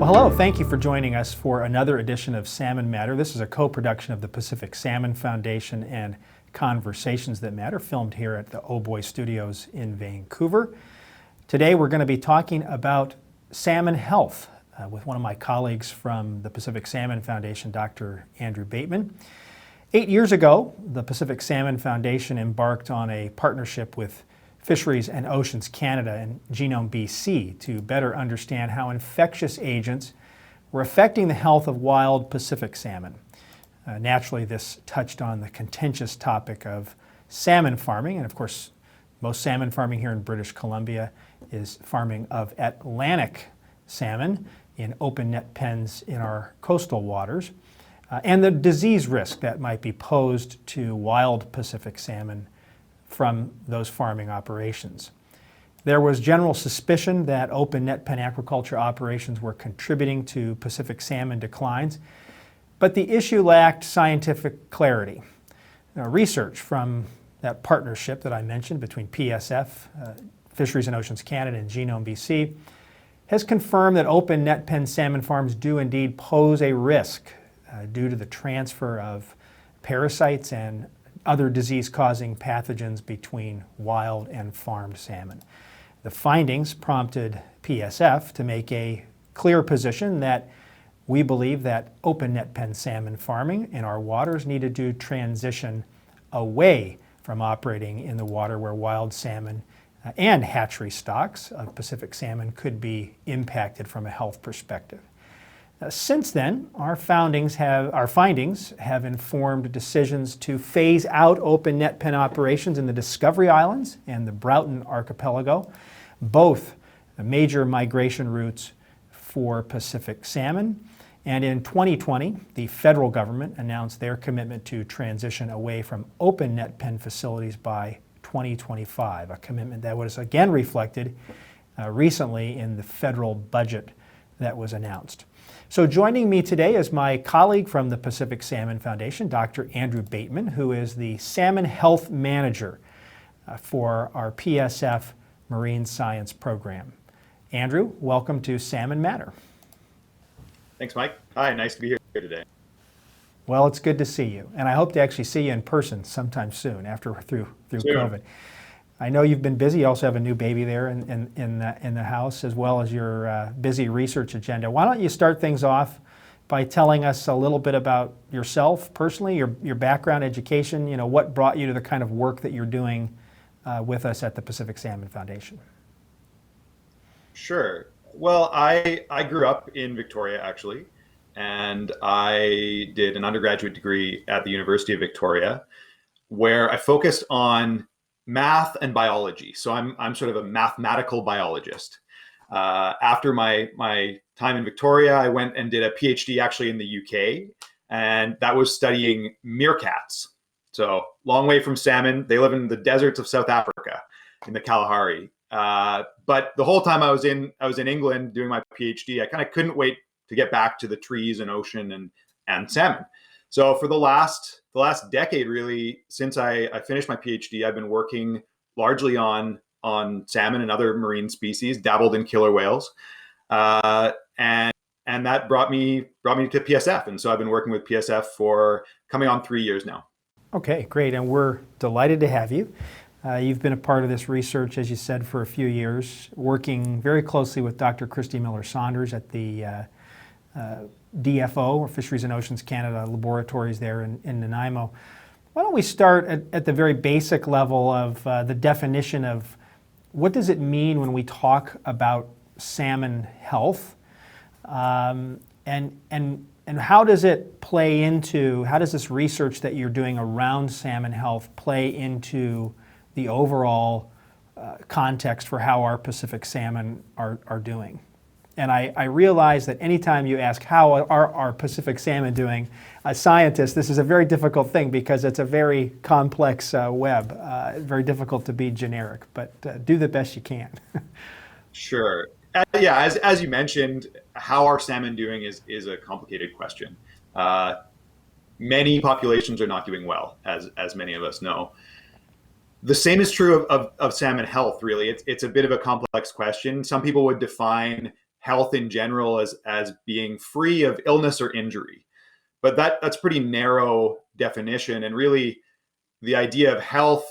Well, hello. Thank you for joining us for another edition of Salmon Matter. This is a co-production of the Pacific Salmon Foundation and Conversations That Matter, filmed here at the Oh Boy Studios in Vancouver. Today we're going to be talking about salmon health with one of my colleagues from the Pacific Salmon Foundation, Dr. Andrew Bateman. 8 years ago, the Pacific Salmon Foundation embarked on a partnership with Fisheries and Oceans Canada and Genome BC to better understand how infectious agents were affecting the health of wild Pacific salmon. Naturally, this touched on the contentious topic of salmon farming, and of course, most salmon farming here in British Columbia is farming of Atlantic salmon in open net pens in our coastal waters, and the disease risk that might be posed to wild Pacific salmon from those farming operations. There was general suspicion that open net pen aquaculture operations were contributing to Pacific salmon declines, but the issue lacked scientific clarity. Research from that partnership that I mentioned between PSF, Fisheries and Oceans Canada, and Genome BC has confirmed that open net pen salmon farms do indeed pose a risk due to the transfer of parasites and other disease-causing pathogens between wild and farmed salmon. The findings prompted PSF to make a clear position that we believe that open net pen salmon farming in our waters needed to transition away from operating in the water where wild salmon and hatchery stocks of Pacific salmon could be impacted from a health perspective. Since then, our findings have informed decisions to phase out open net pen operations in the Discovery Islands and the Broughton Archipelago, both major migration routes for Pacific salmon. And in 2020, the federal government announced their commitment to transition away from open net pen facilities by 2025, a commitment that was again reflected recently in the federal budget that was announced. So joining me today is my colleague from the Pacific Salmon Foundation, Dr. Andrew Bateman, who is the Salmon Health Manager for our PSF Marine Science Program. Andrew, welcome to Salmon Matter. Thanks, Mike. Hi, nice to be here today. Well, it's good to see you, and I hope to actually see you in person sometime soon after we're through COVID. I know you've been busy. You also have a new baby there in the house, as well as your busy research agenda. Why don't you start things off by telling us a little bit about yourself personally, your background, education, what brought you to the kind of work that you're doing with us at the Pacific Salmon Foundation? Sure. Well, I grew up in Victoria, actually, and I did an undergraduate degree at the University of Victoria, where I focused on math and biology. So I'm sort of a mathematical biologist. After my time in Victoria, I went and did a PhD actually in the UK, and that was studying meerkats. So long way from salmon. They live in the deserts of South Africa, in the Kalahari. But the whole time I was in England doing my PhD, I kind of couldn't wait to get back to the trees and ocean and salmon. So for the last decade, really, since I finished my PhD, I've been working largely on salmon and other marine species, dabbled in killer whales, and that brought me to PSF. And so I've been working with PSF for coming on 3 years now. Okay, great, and we're delighted to have you. You've been a part of this research, as you said, for a few years, working very closely with Dr. Christy Miller-Saunders at the DFO, or Fisheries and Oceans Canada laboratories there in Nanaimo. Why don't we start at the very basic level of the definition of what does it mean when we talk about salmon health, and how does it play into, how does this research that you're doing around salmon health play into the overall context for how our Pacific salmon are doing? And I realize that anytime you ask how are our Pacific salmon doing, as scientists, this is a very difficult thing because it's a very complex web, very difficult to be generic, but do the best you can. Sure. Yeah, as you mentioned, how are salmon doing is a complicated question. Many populations are not doing well, as many of us know. The same is true of salmon health, really. It's a bit of a complex question. Some people would define health in general as being free of illness or injury. But that's pretty narrow definition, and really the idea of health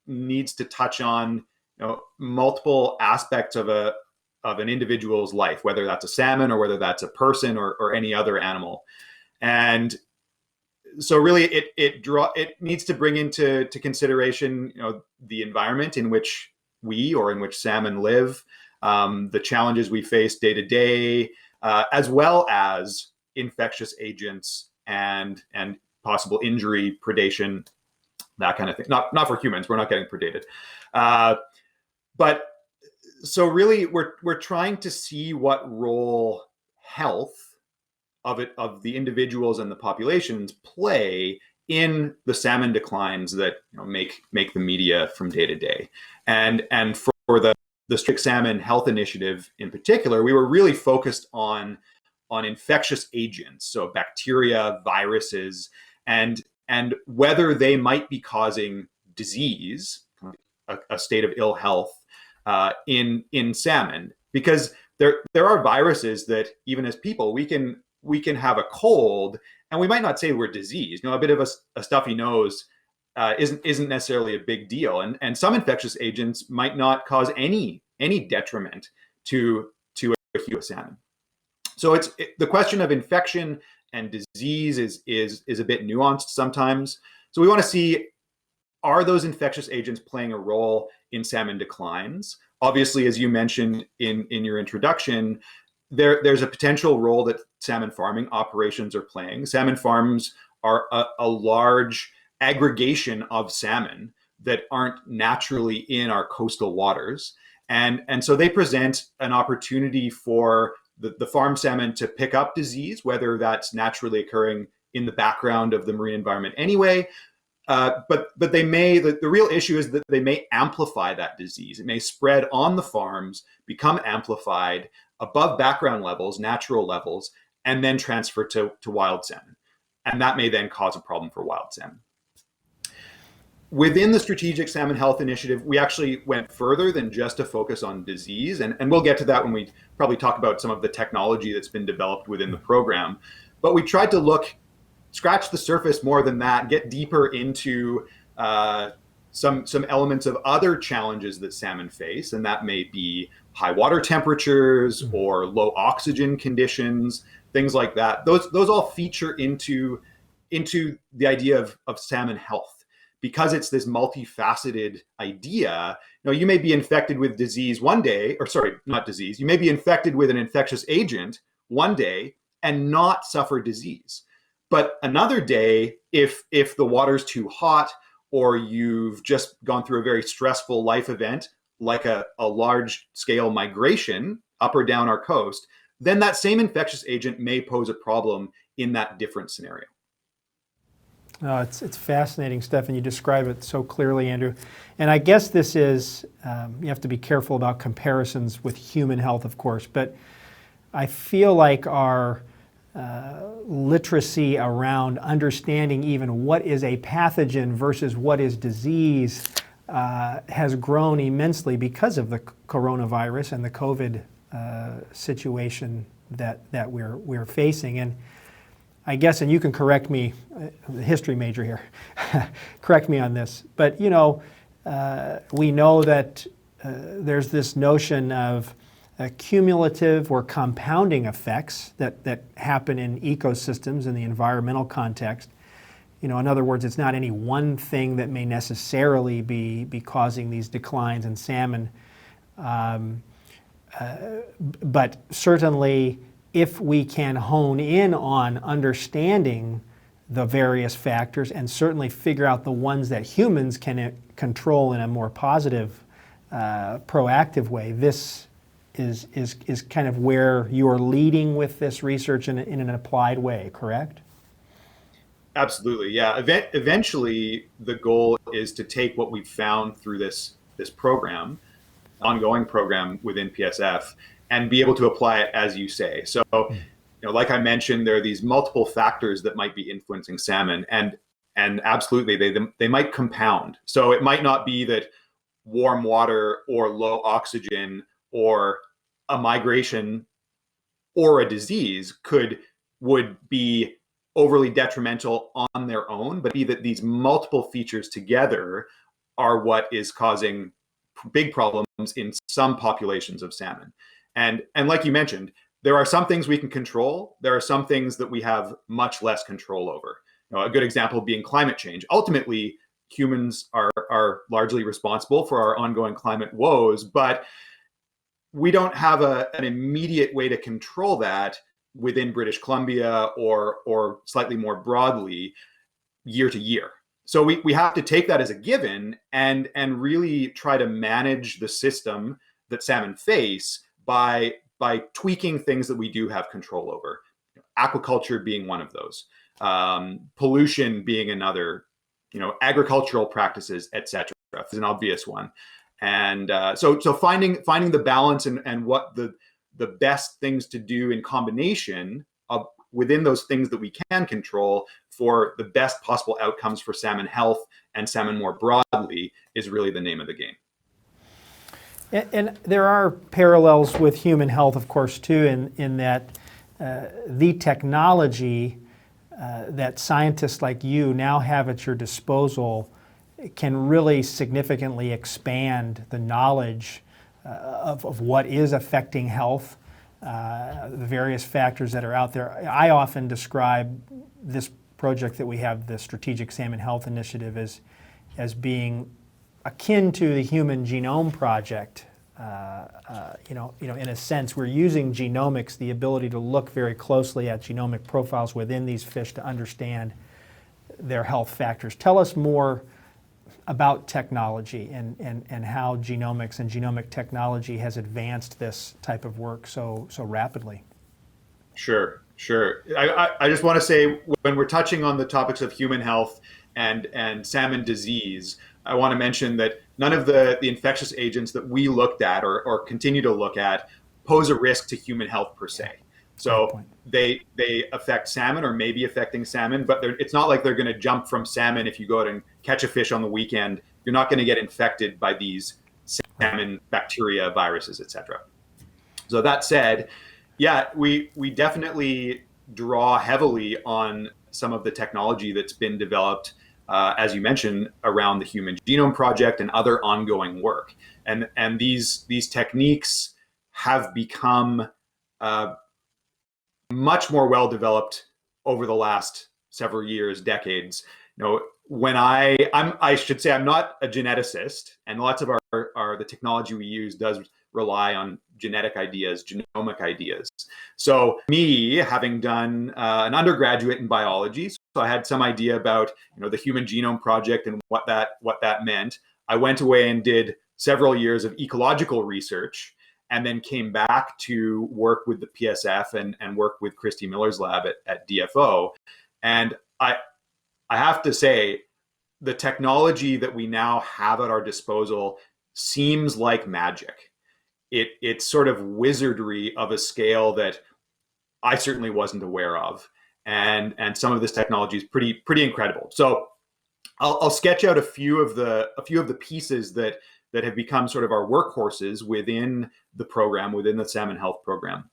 needs to touch on multiple aspects of an individual's life, whether that's a salmon or whether that's a person or any other animal. And so really it needs to bring into consideration the environment in which in which salmon live, the challenges we face day to day, as well as infectious agents and possible injury, predation, that kind of thing. Not for humans, we're not getting predated. But so really we're trying to see what role health of the individuals and the populations play in the salmon declines that make the media from day to day. And for the Strategic Salmon Health Initiative in particular, we were really focused on infectious agents, so bacteria, viruses, and whether they might be causing disease, a state of ill health in salmon. Because there are viruses that even as people we can have a cold and we might not say we're diseased. A bit of a stuffy nose isn't necessarily a big deal, and some infectious agents might not cause any detriment to a human salmon. So the question of infection and disease is a bit nuanced sometimes. So we want to see, are those infectious agents playing a role in salmon declines? Obviously, as you mentioned in your introduction, there's a potential role that salmon farming operations are playing. Salmon farms are a large aggregation of salmon that aren't naturally in our coastal waters. And so they present an opportunity for the farm salmon to pick up disease, whether that's naturally occurring in the background of the marine environment anyway. But the real issue is that they may amplify that disease. It may spread on the farms, become amplified above background levels, natural levels, and then transfer to wild salmon. And that may then cause a problem for wild salmon. Within the Strategic Salmon Health Initiative, we actually went further than just a focus on disease. And we'll get to that when we probably talk about some of the technology that's been developed within the program. But we tried to scratch the surface more than that, get deeper into some elements of other challenges that salmon face. And that may be high water temperatures or low oxygen conditions, things like that. Those all feature into the idea of salmon health. Because it's this multifaceted idea, you may be infected with disease one day, or sorry, not disease. You may be infected with an infectious agent one day and not suffer disease. But another day, if the water's too hot, or you've just gone through a very stressful life event, like a large scale migration up or down our coast, then that same infectious agent may pose a problem in that different scenario. It's fascinating stuff, and you describe it so clearly, Andrew. And I guess this is, you have to be careful about comparisons with human health, of course, but I feel like our literacy around understanding even what is a pathogen versus what is disease has grown immensely because of the coronavirus and the COVID situation that we're facing. And I guess, and you can correct me, the history major here, correct me on this, but we know that there's this notion of cumulative or compounding effects that happen in ecosystems in the environmental context. In other words, it's not any one thing that may necessarily be causing these declines in salmon, but certainly if we can hone in on understanding the various factors and certainly figure out the ones that humans can control in a more positive, proactive way, this is kind of where you're leading with this research in an applied way, correct? Absolutely, yeah. Eventually, the goal is to take what we've found through this program, ongoing program within PSF, and be able to apply it as you say. So, like I mentioned, there are these multiple factors that might be influencing salmon, and absolutely they might compound. So it might not be that warm water or low oxygen or a migration or a disease would be overly detrimental on their own, but be that these multiple features together are what is causing big problems in some populations of salmon. And like you mentioned, there are some things we can control. There are some things that we have much less control over. A good example being climate change. Ultimately, humans are largely responsible for our ongoing climate woes, but we don't have an immediate way to control that within British Columbia or slightly more broadly year to year. So we have to take that as a given and really try to manage the system that salmon face by tweaking things that we do have control over. Aquaculture being one of those, pollution being another, agricultural practices, etc. is an obvious one. And so finding the balance and what the best things to do in combination of within those things that we can control for the best possible outcomes for salmon health and salmon more broadly is really the name of the game. And there are parallels with human health, of course, too, in that the technology that scientists like you now have at your disposal can really significantly expand the knowledge of what is affecting health, the various factors that are out there. I often describe this project that we have, the Strategic Salmon Health Initiative, as being akin to the Human Genome Project. In a sense, we're using genomics, the ability to look very closely at genomic profiles within these fish to understand their health factors. Tell us more about technology and how genomics and genomic technology has advanced this type of work so rapidly. Sure. I just want to say, when we're touching on the topics of human health and salmon disease, I want to mention that none of the infectious agents that we looked at or continue to look at pose a risk to human health per se. So they affect salmon or may be affecting salmon, but it's not like they're going to jump from salmon. If you go out and catch a fish on the weekend, you're not going to get infected by these salmon bacteria, viruses, etc. So that said, yeah, we definitely draw heavily on some of the technology that's been developed, as you mentioned, around the Human Genome Project and other ongoing work. And these techniques have become much more well developed over the last several years, decades. When I should say I'm not a geneticist, and lots of the technology we use does rely on genetic ideas, genomic ideas. So me, having done an undergraduate in biology, so I had some idea about the Human Genome Project and what that meant. I went away and did several years of ecological research, and then came back to work with the PSF and work with Christy Miller's lab at DFO. And I have to say, the technology that we now have at our disposal seems like magic. It's sort of wizardry of a scale that I certainly wasn't aware of. And some of this technology is pretty incredible. So I'll sketch out a few of the pieces that have become sort of our workhorses within the program, within the salmon health program.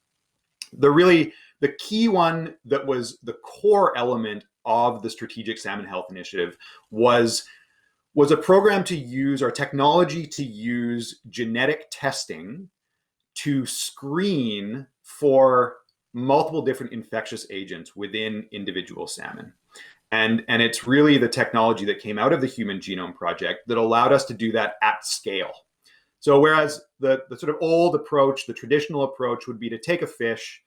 The key one that was the core element of the Strategic Salmon Health Initiative was a program to use, our technology to use genetic testing to screen for multiple different infectious agents within individual salmon. And it's really the technology that came out of the Human Genome Project that allowed us to do that at scale. So whereas the sort of old approach, the traditional approach would be to take a fish,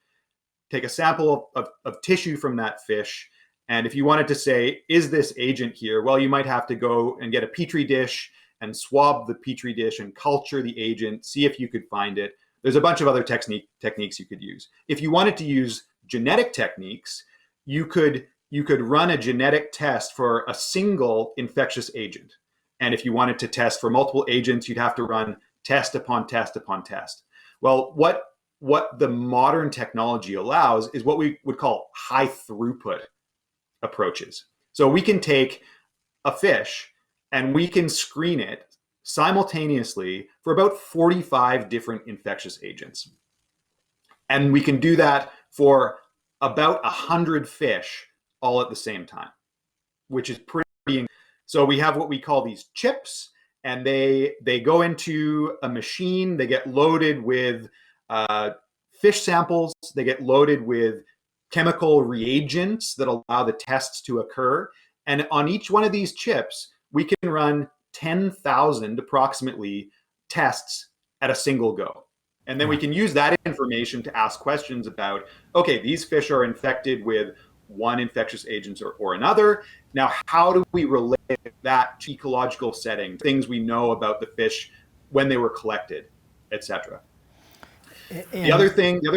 take a sample of tissue from that fish, and if you wanted to say, is this agent here? Well, you might have to go and get a petri dish and swab the petri dish and culture the agent, see if you could find it. There's a bunch of other techniques you could use. If you wanted to use genetic techniques, you could run a genetic test for a single infectious agent. And if you wanted to test for multiple agents, you'd have to run test upon test upon test. Well, what the modern technology allows is what we would call high throughput approaches. So we can take a fish and we can screen it simultaneously for about 45 different infectious agents. And we can do that for about 100 fish all at the same time, which is pretty. So we have what we call these chips, and they go into a machine. They get loaded with fish samples. They get loaded with chemical reagents that allow the tests to occur. And on each one of these chips, we can run 10,000 approximately tests at a single go. And then we can use that information to ask questions about, okay, these fish are infected with one infectious agent or another. Now, how do we relate that to ecological setting, things we know about the fish when they were collected, et cetera? The other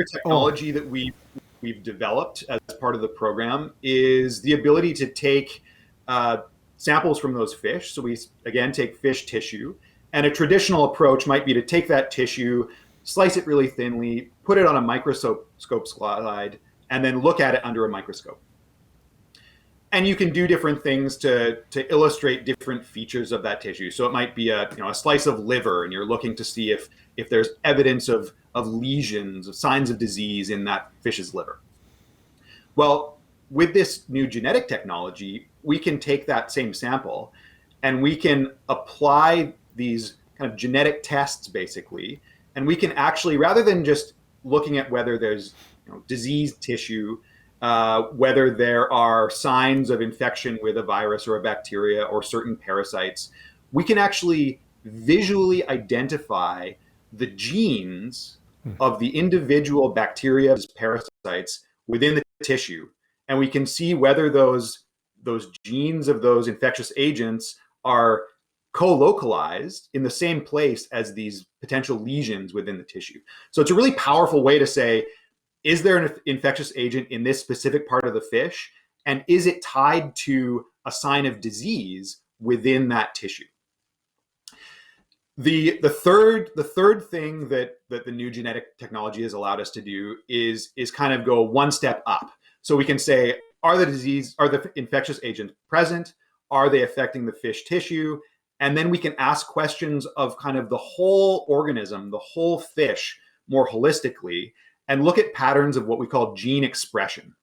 technology that we've developed as part of the program is the ability to take samples from those fish. So we, again, take fish tissue. And a traditional approach might be to take that tissue, slice it really thinly, put it on a microscope slide, and then look at it under a microscope. And you can do different things to illustrate different features of that tissue. So it might be a slice of liver, and you're looking to see if there's evidence of lesions, of signs of disease in that fish's liver. Well, with this new genetic technology, we can take that same sample and we can apply these kind of genetic tests, basically, and we can actually, rather than just looking at whether there's diseased tissue, whether there are signs of infection with a virus or a bacteria or certain parasites, we can actually visually identify the genes of the individual bacteria, parasites within the tissue. And we can see whether those genes of those infectious agents are co-localized in the same place as these potential lesions within the tissue. So it's a really powerful way to say, is there an infectious agent in this specific part of the fish? And is it tied to a sign of disease within that tissue? The third thing that the new genetic technology has allowed us to do is kind of go one step up. So we can say, are the infectious agents present? Are they affecting the fish tissue? And then we can ask questions of kind of the whole organism, the whole fish, more holistically, and look at patterns of what we call gene expression.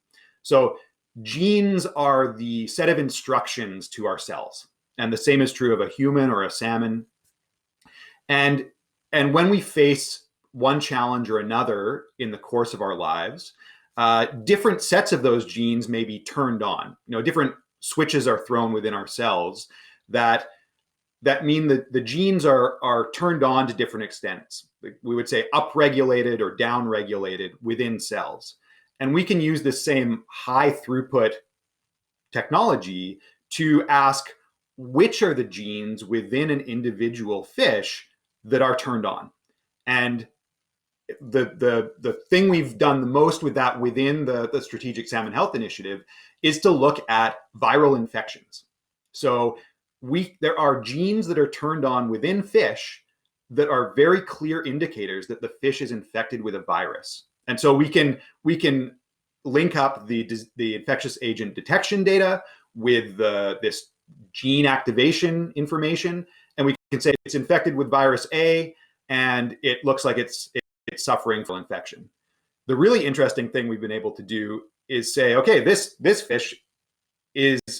So genes are the set of instructions to our cells. And the same is true of a human or a salmon. And when we face one challenge or another in the course of our lives, different sets of those genes may be turned on. Different switches are thrown within our cells that mean that the genes are turned on to different extents. We would say upregulated or downregulated within cells. And we can use this same high throughput technology to ask which are the genes within an individual fish that are turned on. And the thing we've done the most with that within the Strategic Salmon Health Initiative is to look at viral infections. So there are genes that are turned on within fish that are very clear indicators that the fish is infected with a virus. And so we can link up the infectious agent detection data with this gene activation information, and we can say it's infected with virus A, and it looks like it's suffering from infection. The really interesting thing we've been able to do is say, okay, this fish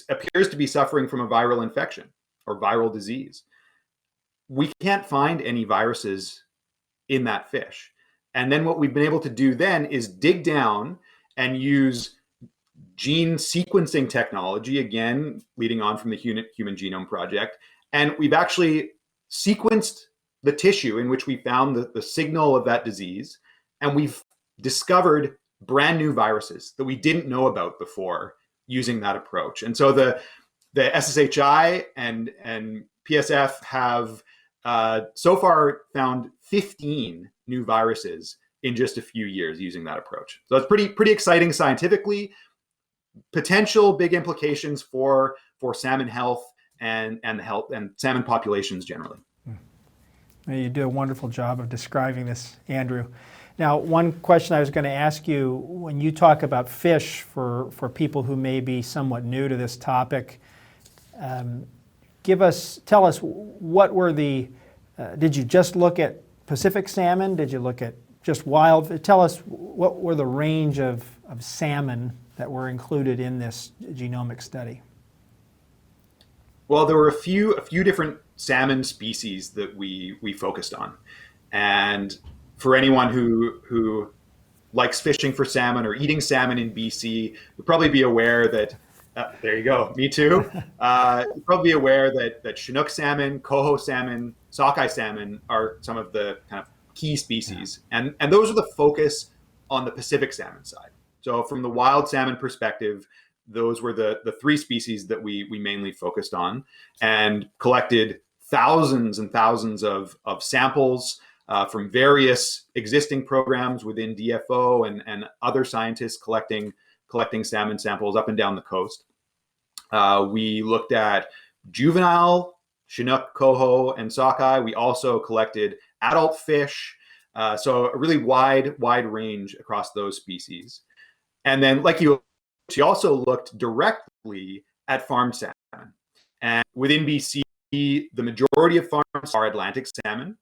appears to be suffering from a viral infection or viral disease. We can't find any viruses in that fish. And then what we've been able to do then is dig down and use gene sequencing technology, again, leading on from the Human Genome Project. And we've actually sequenced the tissue in which we found the signal of that disease. And we've discovered brand new viruses that we didn't know about before using that approach. And so the SSHI and PSF have so far found 15 new viruses in just a few years using that approach. So it's pretty exciting scientifically. Potential big implications for salmon health and health and salmon populations generally. You do a wonderful job of describing this, Andrew. Now, one question I was going to ask you, when you talk about fish for people who may be somewhat new to this topic, tell us what were did you just look at Pacific salmon? Did you look at just wild. Tell us what were the range of salmon that were included in this genomic study? Well, there were a few different salmon species that we focused on, and for anyone who likes fishing for salmon or eating salmon in BC, you'll probably be aware that there you go, me too. You'll probably be aware that Chinook salmon, coho salmon, sockeye salmon are some of the kind of key species, and those are the focus on the Pacific salmon side. So from the wild salmon perspective, those were the three species that we mainly focused on and collected thousands and thousands of samples from various existing programs within DFO and other scientists collecting salmon samples up and down the coast. We looked at juvenile, Chinook, coho, and sockeye. We also collected adult fish, so a really wide range across those species. And then, like she also looked directly at farmed salmon. And within BC, the majority of farms are Atlantic salmon,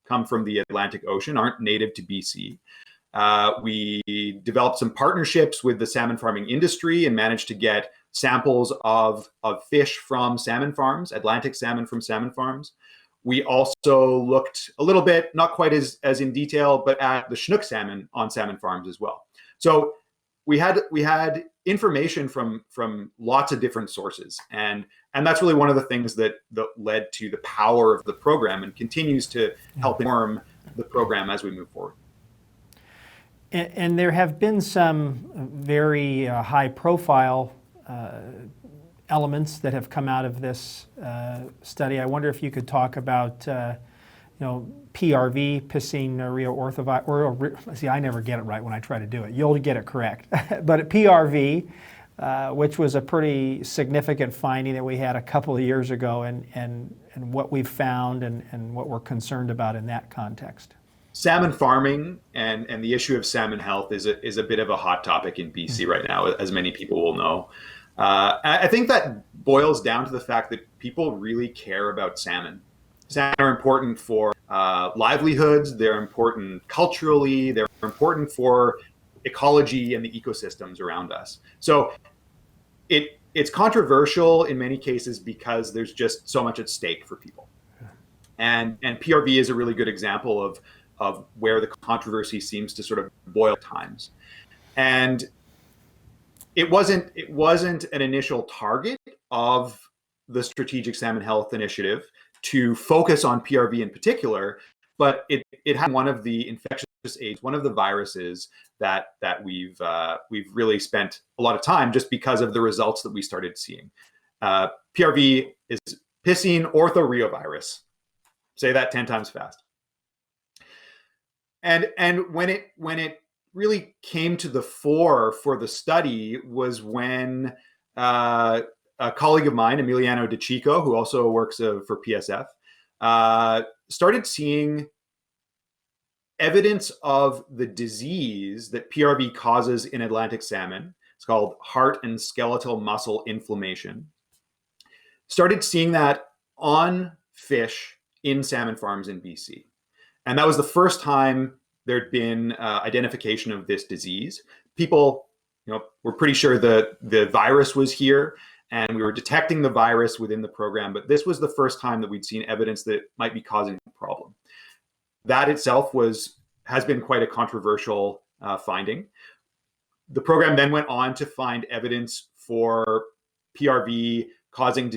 come from the Atlantic Ocean, aren't native to BC. We developed some partnerships with the salmon farming industry and managed to get samples of fish from salmon farms, Atlantic salmon from salmon farms. We also looked a little bit, not quite as in detail, but at the Chinook salmon on salmon farms as well. So we had information from lots of different sources, and that's really one of the things that led to the power of the program and continues to help inform the program as we move forward. And there have been some very high-profile elements that have come out of this study. I wonder if you could talk about PRV, Piscine orthoreovirus. See, I never get it right when I try to do it. You'll get it correct. But PRV, which was a pretty significant finding that we had a couple of years ago, and what we've found and what we're concerned about in that context. Salmon farming and the issue of salmon health is a bit of a hot topic in BC right now, as many people will know. I think that boils down to the fact that people really care about salmon. Salmon are important for livelihoods, they're important culturally, they're important for ecology and the ecosystems around us. So it's controversial in many cases because there's just so much at stake for people. And PRV is a really good example of where the controversy seems to sort of boil at times. And it wasn't an initial target of the Strategic Salmon Health Initiative to focus on PRV in particular, but it had one of the infectious agents, one of the viruses that we've really spent a lot of time just because of the results that we started seeing. PRV is Piscine orthoreovirus. Say that 10 times fast. And when it really came to the fore for the study was when a colleague of mine, Emiliano De Chico, who also works for PSF, started seeing evidence of the disease that PRV causes in Atlantic salmon. It's called heart and skeletal muscle inflammation. Started seeing that on fish in salmon farms in BC. And that was the first time there'd been identification of this disease. People, were pretty sure the virus was here and we were detecting the virus within the program, but this was the first time that we'd seen evidence that it might be causing a problem. That itself has been quite a controversial finding. The program then went on to find evidence for PRV causing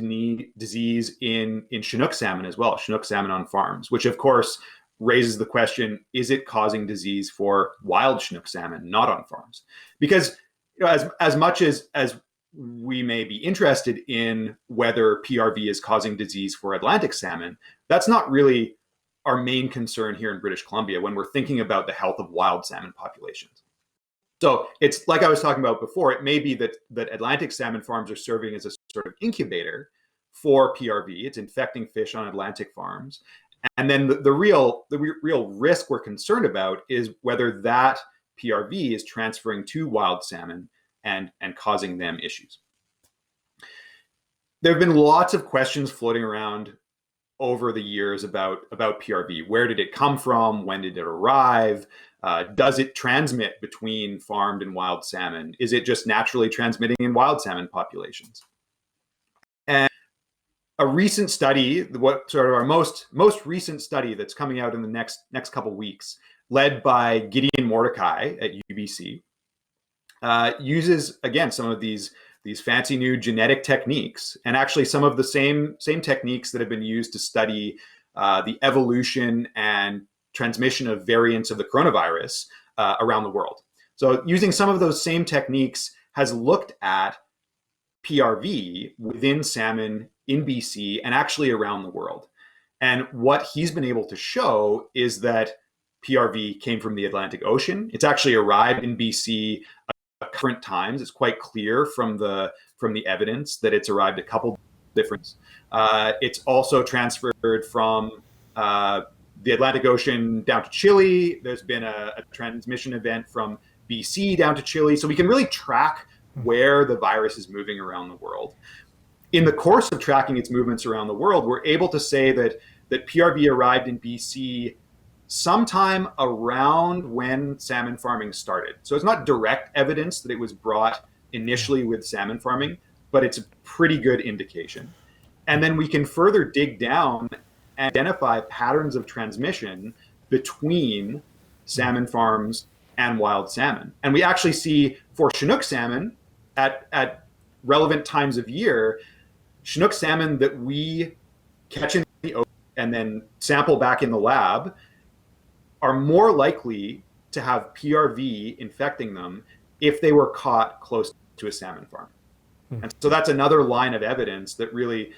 disease in Chinook salmon as well, Chinook salmon on farms, which of course raises the question, is it causing disease for wild Chinook salmon, not on farms? Because as much as we may be interested in whether PRV is causing disease for Atlantic salmon, that's not really our main concern here in British Columbia when we're thinking about the health of wild salmon populations. So it's like I was talking about before, it may be that Atlantic salmon farms are serving as a sort of incubator for PRV. It's infecting fish on Atlantic farms. And then the real risk we're concerned about is whether that PRV is transferring to wild salmon and causing them issues. There have been lots of questions floating around over the years about PRV. Where did it come from? When did it arrive? Does it transmit between farmed and wild salmon? Is it just naturally transmitting in wild salmon populations? And a recent study, what sort of our most recent study that's coming out in the next couple of weeks, led by Gideon Mordecai at UBC, uses again some of these fancy new genetic techniques, and actually some of the same techniques that have been used to study the evolution and transmission of variants of the coronavirus around the world. So using some of those same techniques has looked at PRV within salmon in BC and actually around the world. And what he's been able to show is that PRV came from the Atlantic Ocean. It's actually arrived in BC different times. It's quite clear from the evidence that it's arrived a couple different. It's also transferred from the Atlantic Ocean down to Chile. There's been a transmission event from BC down to Chile. So we can really track where the virus is moving around the world. In the course of tracking its movements around the world, we're able to say that PRV arrived in BC sometime around when salmon farming started. So it's not direct evidence that it was brought initially with salmon farming, but it's a pretty good indication. And then we can further dig down and identify patterns of transmission between salmon farms and wild salmon. And we actually see for Chinook salmon at relevant times of year, Chinook salmon that we catch in the ocean and then sample back in the lab are more likely to have PRV infecting them if they were caught close to a salmon farm. And so that's another line of evidence that really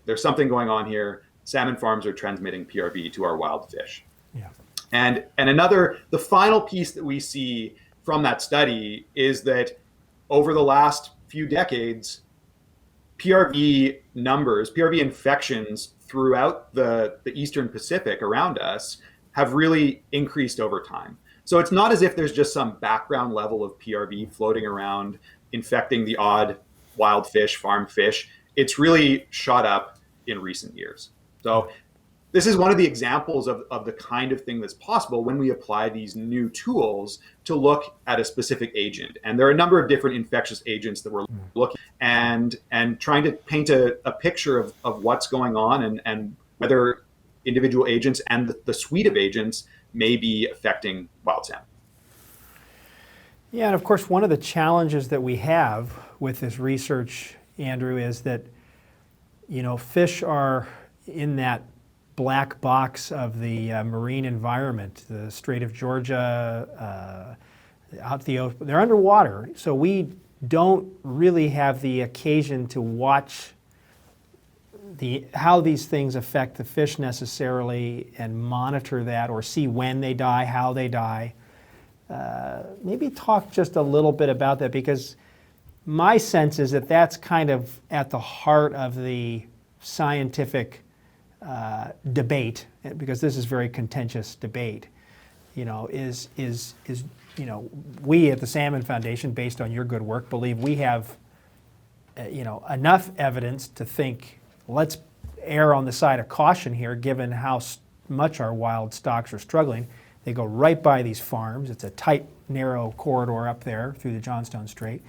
there's something going on here. Salmon farms are transmitting PRV to our wild fish. Yeah. And the final piece that we see from that study is that over the last few decades, PRV numbers, PRV infections throughout the Eastern Pacific around us have really increased over time. So it's not as if there's just some background level of PRV floating around infecting the odd wild fish, farm fish. It's really shot up in recent years. So this is one of the examples of the kind of thing that's possible when we apply these new tools to look at a specific agent. And there are a number of different infectious agents that we're looking at and trying to paint a picture of what's going on and whether individual agents and the suite of agents may be affecting wild salmon. Yeah, and of course, one of the challenges that we have with this research, Andrew, is that, fish are in that black box of the marine environment, the Strait of Georgia, they're underwater. So we don't really have the occasion to watch how these things affect the fish necessarily and monitor that or see when they die, how they die. Maybe talk just a little bit about that, because my sense is that that's kind of at the heart of the scientific debate, because this is very contentious debate. We at the Salmon Foundation, based on your good work, believe we have enough evidence to think, let's err on the side of caution here, given how much our wild stocks are struggling. They go right by these farms. It's a tight, narrow corridor up there through the Johnstone Strait.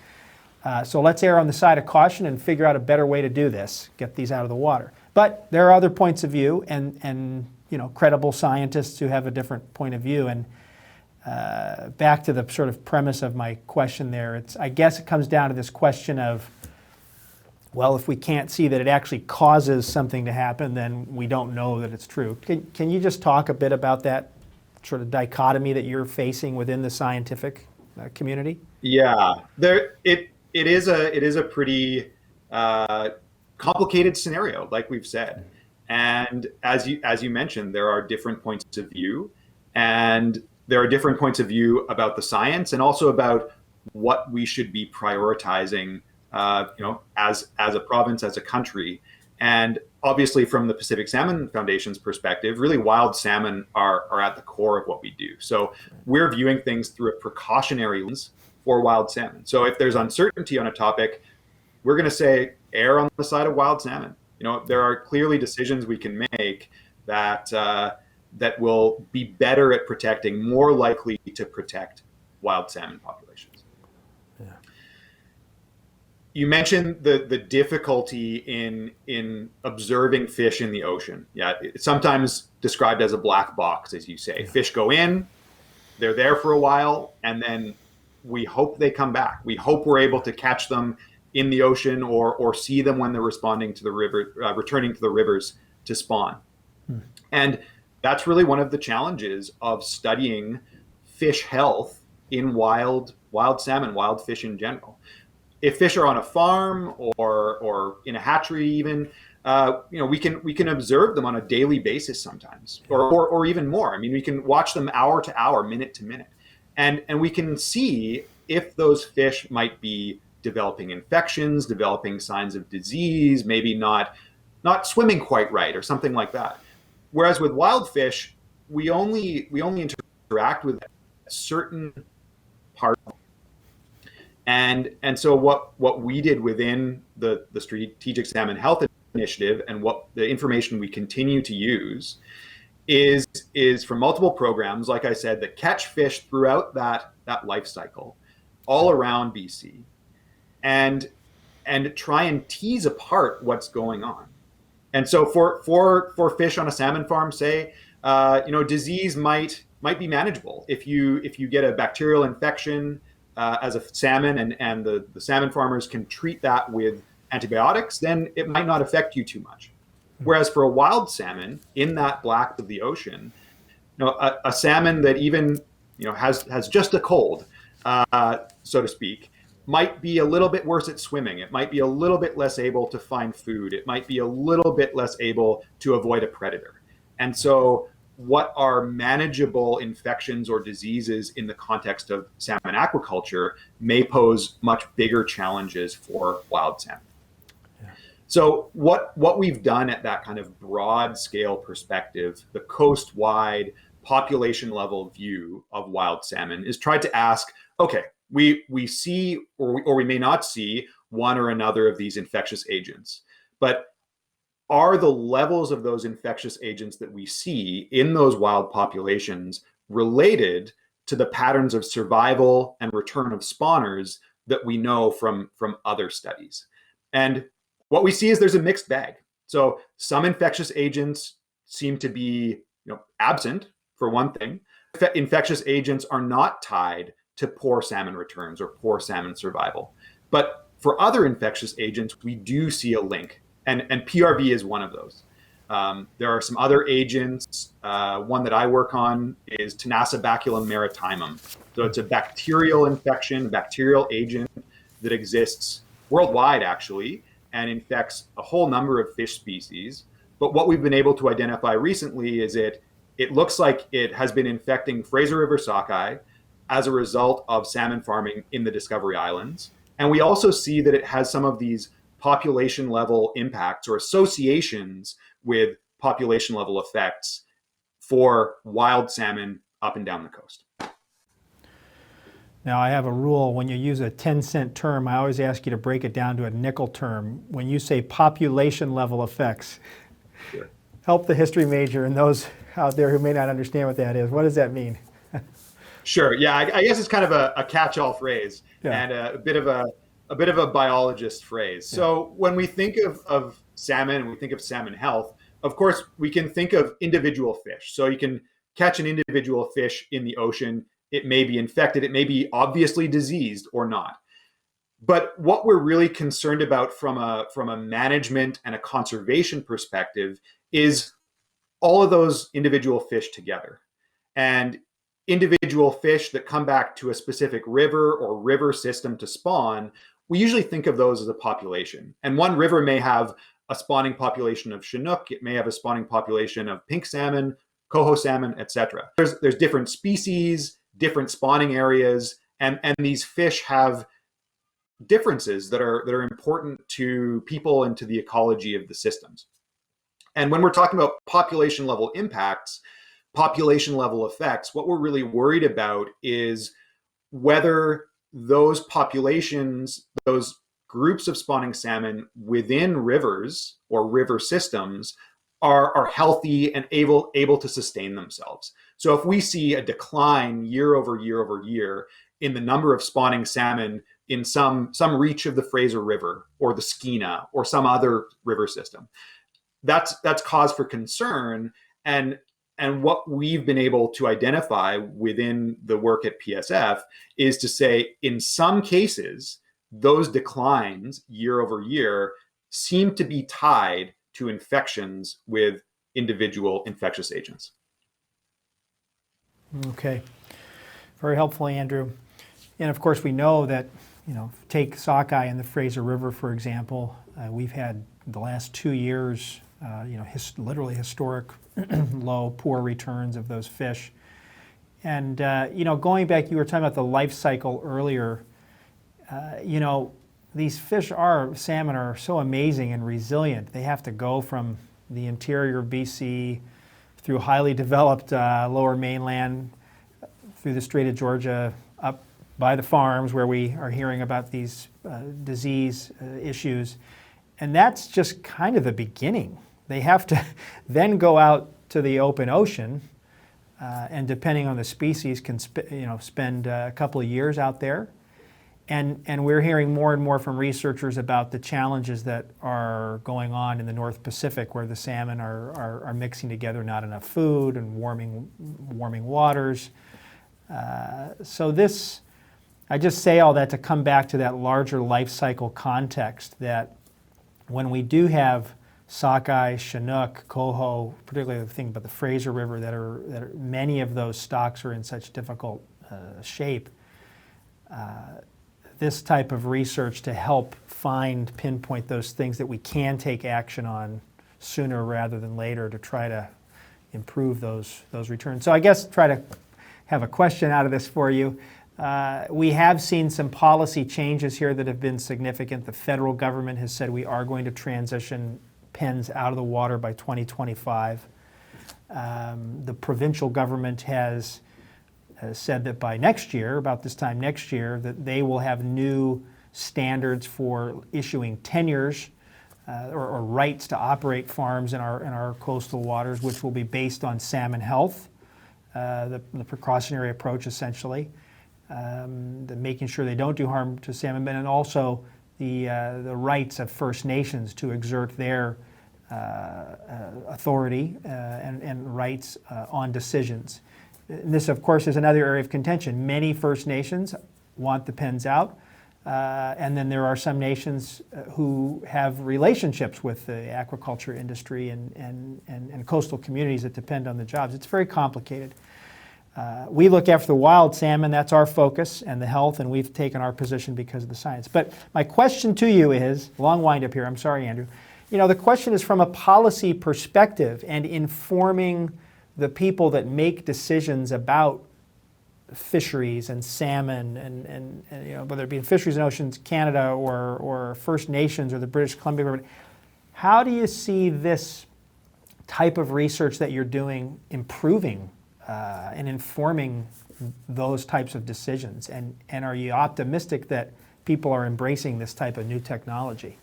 So let's err on the side of caution and figure out a better way to do this, get these out of the water. But there are other points of view and credible scientists who have a different point of view. And back to the sort of premise of my question there, I guess it comes down to this question of, well, if we can't see that it actually causes something to happen, then we don't know that it's true. Can you just talk a bit about that sort of dichotomy that you're facing within the scientific community? Yeah, it is a pretty complicated scenario, like we've said. And as you mentioned, there are different points of view, and there are different points of view about the science and also about what we should be prioritizing, as a province, as a country. And obviously from the Pacific Salmon Foundation's perspective, really wild salmon are at the core of what we do. So we're viewing things through a precautionary lens for wild salmon. So if there's uncertainty on a topic, we're going to say err on the side of wild salmon. There are clearly decisions we can make that that will be better at protecting, more likely to protect wild salmon populations. Yeah. You mentioned the difficulty in observing fish in the ocean. Yeah, it's sometimes described as a black box, as you say. Yeah. Fish go in, they're there for a while, and then we hope they come back. We hope we're able to catch them in the ocean or see them when they're responding to the river, returning to the rivers to spawn. And that's really one of the challenges of studying fish health in wild salmon, wild fish in general. If fish are on a farm or in a hatchery, even we can observe them on a daily basis sometimes, or even more. I mean, we can watch them hour to hour, minute to minute, and we can see if those fish might be developing infections, developing signs of disease, maybe not swimming quite right, or something like that. Whereas with wild fish, we only interact with a certain part. And so what we did within the Strategic Salmon Health Initiative, and what the information we continue to use is from multiple programs, like I said, that catch fish throughout that life cycle all around BC, and try and tease apart what's going on. And so for fish on a salmon farm, say, disease might be manageable if you get a bacterial infection as a salmon, and the salmon farmers can treat that with antibiotics, then it might not affect you too much. Whereas for a wild salmon in that black of the ocean, a salmon that even has just a cold, so to speak, might be a little bit worse at swimming. It might be a little bit less able to find food. It might be a little bit less able to avoid a predator. And so what are manageable infections or diseases in the context of salmon aquaculture may pose much bigger challenges for wild salmon. Yeah. So what we've done at that kind of broad scale perspective, the coast-wide population level view of wild salmon, is tried to ask, okay, we see or we may not see one or another of these infectious agents, but are the levels of those infectious agents that we see in those wild populations related to the patterns of survival and return of spawners that we know from other studies? And what we see is there's a mixed bag. So some infectious agents seem to be absent, for one thing. Infectious agents are not tied to poor salmon returns or poor salmon survival. But for other infectious agents, we do see a link. And PRV is one of those. There are some other agents. One that I work on is Tenacibaculum maritimum. So it's a bacterial infection, bacterial agent that exists worldwide, actually, and infects a whole number of fish species. But what we've been able to identify recently is it looks like it has been infecting Fraser River sockeye as a result of salmon farming in the Discovery Islands. And we also see that it has some of these population level impacts or associations with population level effects for wild salmon up and down the coast. Now, I have a rule: when you use a 10-cent term, I always ask you to break it down to a nickel term. When you say population level effects, Sure. Help the history major and those out there who may not understand what that is. What does that mean? Sure. Yeah, I guess it's kind of a catch-all phrase, yeah, and a bit of a biologist phrase. Yeah. So when we think of salmon and we think of salmon health, of course, we can think of individual fish. So you can catch an individual fish in the ocean. It may be infected. It may be obviously diseased or not. But what we're really concerned about from a management and a conservation perspective is all of those individual fish together. And individual fish that come back to a specific river or river system to spawn, we usually think of those as a population. And one river may have a spawning population of Chinook. It may have a spawning population of pink salmon, coho salmon, etc. There's different species, different spawning areas, and these fish have differences that are important to people and to the ecology of the systems. And when we're talking about population level impacts, population level effects, what we're really worried about is whether those populations, those groups of spawning salmon within rivers or river systems, are healthy and able to sustain themselves. So if we see a decline year over year over year in the number of spawning salmon in some reach of the Fraser River or the Skeena or some other river system, that's cause for concern. And what we've been able to identify within the work at PSF is to say, in some cases, those declines year over year seem to be tied to infections with individual infectious agents. Okay, very helpful, Andrew. And of course, we know that, take sockeye in the Fraser River, for example. We've had the last 2 years, literally historic low, poor returns of those fish. And, going back, you were talking about the life cycle earlier. These salmon are so amazing and resilient. They have to go from the interior of BC through highly developed lower mainland, through the Strait of Georgia, up by the farms where we are hearing about these disease issues. And that's just kind of the beginning. They have to then go out to the open ocean, and depending on the species, can spend a couple of years out there. And we're hearing more and more from researchers about the challenges that are going on in the North Pacific, where the salmon are mixing together not enough food and warming waters. I just say all that to come back to that larger life cycle context, that when we do have sockeye, Chinook, coho, particularly the thing about the Fraser River, that are many of those stocks are in such difficult shape. This type of research to help pinpoint those things that we can take action on sooner rather than later to try to improve those returns. So I guess try to have a question out of this for you. We have seen some policy changes here that have been significant. The federal government has said we are going to transition pens out of the water by 2025. The provincial government has said that by next year, about this time next year, that they will have new standards for issuing tenures or rights to operate farms in our coastal waters, which will be based on salmon health, the precautionary approach essentially, making sure they don't do harm to salmon, and also the rights of First Nations to exert their authority and rights on decisions. And this, of course, is another area of contention. Many First Nations want the pens out, and then there are some nations who have relationships with the aquaculture industry and coastal communities that depend on the jobs. It's very complicated. We look after the wild salmon, that's our focus, and the health, and we've taken our position because of the science. But my question to you is, long wind up here, I'm sorry, Andrew. The question is from a policy perspective and informing the people that make decisions about fisheries and salmon and whether it be in Fisheries and Oceans Canada or First Nations or the British Columbia government. How do you see this type of research that you're doing improving and informing those types of decisions? And are you optimistic that people are embracing this type of new technology?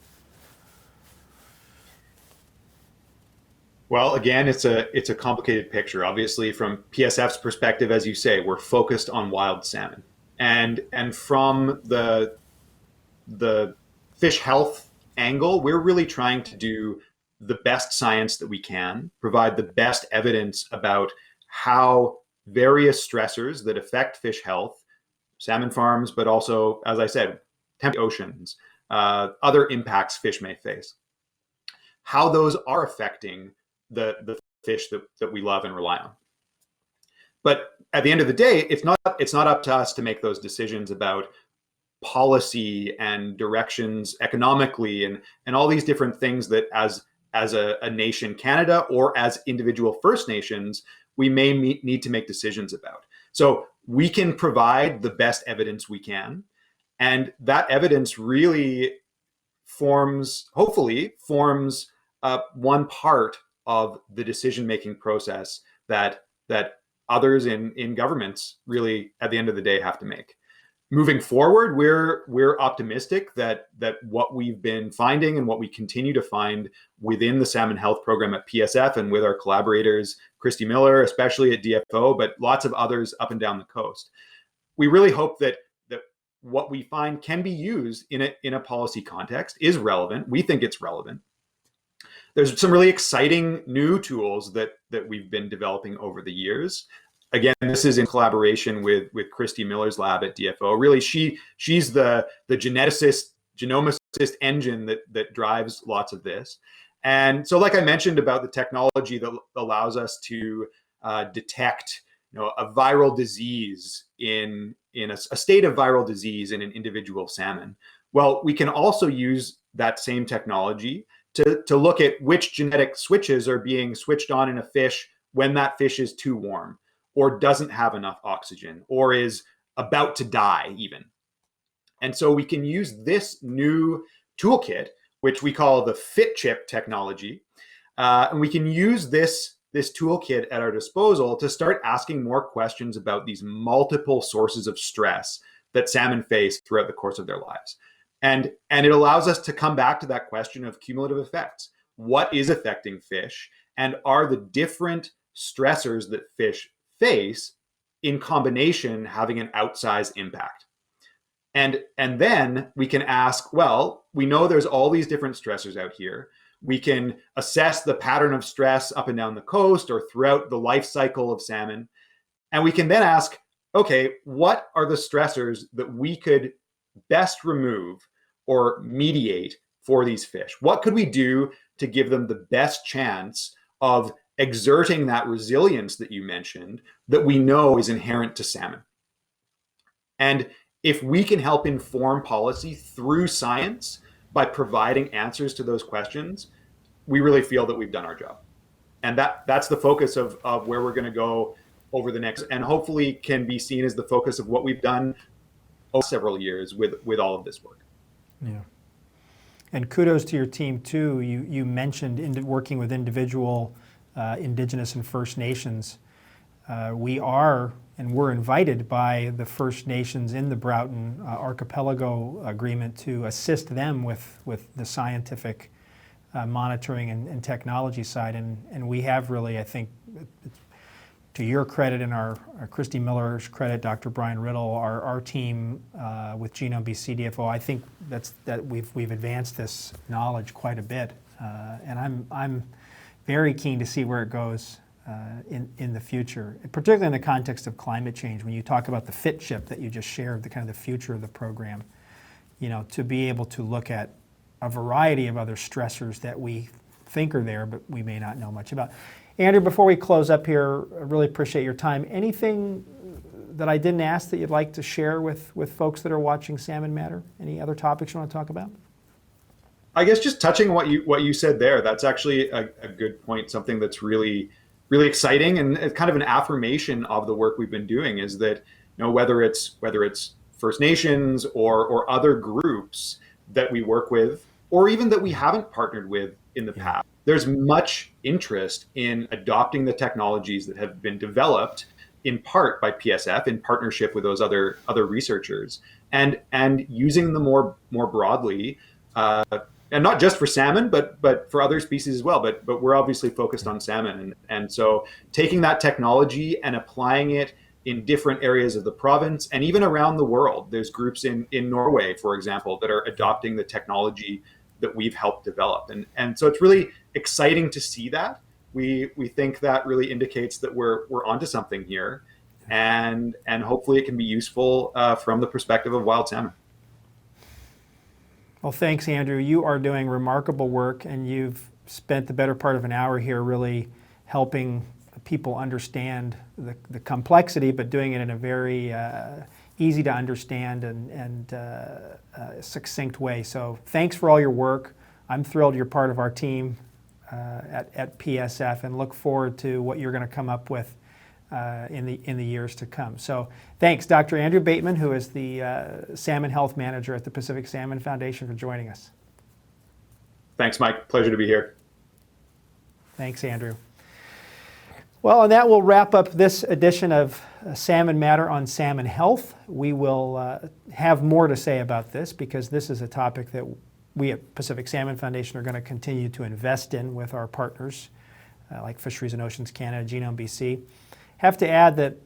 Well, again, it's a complicated picture. Obviously, from PSF's perspective, as you say, we're focused on wild salmon, and from the fish health angle, we're really trying to do the best science that we can, provide the best evidence about how various stressors that affect fish health, salmon farms, but also, as I said, temperate oceans, other impacts fish may face, how those are affecting the fish that we love and rely on. But at the end of the day, it's not up to us to make those decisions about policy and directions economically and all these different things that as a nation, Canada, or as individual First Nations, we may need to make decisions about. So we can provide the best evidence we can, and that evidence really hopefully forms one part of the decision-making process that others in governments really, at the end of the day, have to make. moving forward, we're optimistic that what we've been finding and what we continue to find within the salmon health program at PSF and with our collaborators, Christy Miller, especially at DFO, but lots of others up and down the coast. We really hope that what we find can be used in a policy context, is relevant. We think it's relevant. There's some really exciting new tools that we've been developing over the years. Again, this is in collaboration with Christy Miller's lab at DFO. Really, she's the geneticist, genomicist engine that drives lots of this. And so, like I mentioned about the technology that allows us to detect, a viral disease in a state of viral disease in an individual salmon. Well, we can also use that same technology to look at which genetic switches are being switched on in a fish when that fish is too warm, or doesn't have enough oxygen, or is about to die even. And so we can use this new toolkit, which we call the fit chip technology, and we can use this toolkit at our disposal to start asking more questions about these multiple sources of stress that salmon face throughout the course of their lives. And it allows us to come back to that question of cumulative effects. What is affecting fish? And are the different stressors that fish face in combination having an outsized impact? And then we can ask, well, we know there's all these different stressors out here. We can assess the pattern of stress up and down the coast or throughout the life cycle of salmon. And we can then ask, okay, what are the stressors that we could best remove or mediate for these fish? What could we do to give them the best chance of exerting that resilience that you mentioned that we know is inherent to salmon? And if we can help inform policy through science by providing answers to those questions, we really feel that we've done our job. And that's the focus of where we're going to go over the next, and hopefully can be seen as the focus of what we've done over several years with all of this work. Yeah. And kudos to your team too. You mentioned working with individual Indigenous and First Nations. We're invited by the First Nations in the Broughton Archipelago agreement to assist them with the scientific monitoring and technology side. And we have really, I think, to your credit and our Christy Miller's credit, Dr. Brian Riddle, our team with Genome BC DFO, I think that we've advanced this knowledge quite a bit. And I'm very keen to see where it goes in the future, particularly in the context of climate change. When you talk about the fit chip that you just shared, the kind of the future of the program, to be able to look at a variety of other stressors that we think are there, but we may not know much about. Andrew, before we close up here, I really appreciate your time. Anything that I didn't ask that you'd like to share with folks that are watching Salmon Matter? Any other topics you want to talk about? I guess just touching on what you said there, that's actually a good point. Something that's really, really exciting and it's kind of an affirmation of the work we've been doing is that, whether it's First Nations or other groups that we work with, or even that we haven't partnered with in the past, there's much interest in adopting the technologies that have been developed in part by PSF in partnership with those other researchers, and using them more broadly, and not just for salmon, but for other species as well. But we're obviously focused on salmon, and so taking that technology and applying it in different areas of the province and even around the world. There's groups in Norway, for example, that are adopting the technology that we've helped develop. And so it's really exciting to see that. We think that really indicates that we're onto something here, and hopefully it can be useful from the perspective of wild salmon. Well, thanks, Andrew. You are doing remarkable work, and you've spent the better part of an hour here really helping people understand the complexity, but doing it in a very easy to understand and succinct way. So thanks for all your work. I'm thrilled you're part of our team at PSF, and look forward to what you're going to come up with in the years to come. So thanks, Dr. Andrew Bateman, who is the Salmon Health Manager at the Pacific Salmon Foundation, for joining us. Thanks, Mike. Pleasure to be here. Thanks, Andrew. Well, and that will wrap up this edition of Salmon Matter on salmon health. We will have more to say about this because this is a topic that we at Pacific Salmon Foundation are going to continue to invest in with our partners like Fisheries and Oceans Canada, Genome BC. Have to add that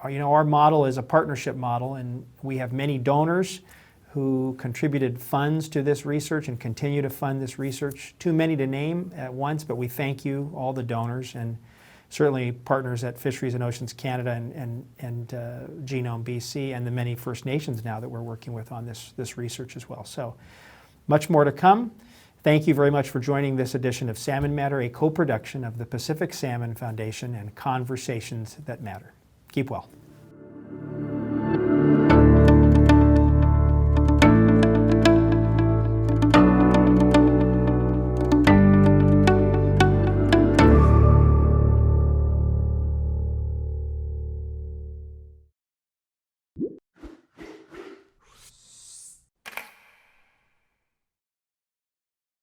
our model is a partnership model, and we have many donors who contributed funds to this research and continue to fund this research. Too many to name at once, but we thank you, all the donors, and certainly partners at Fisheries and Oceans Canada and Genome BC, and the many First Nations now that we're working with on this research as well. So much more to come. Thank you very much for joining this edition of Salmon Matter, a co-production of the Pacific Salmon Foundation and Conversations That Matter. Keep well.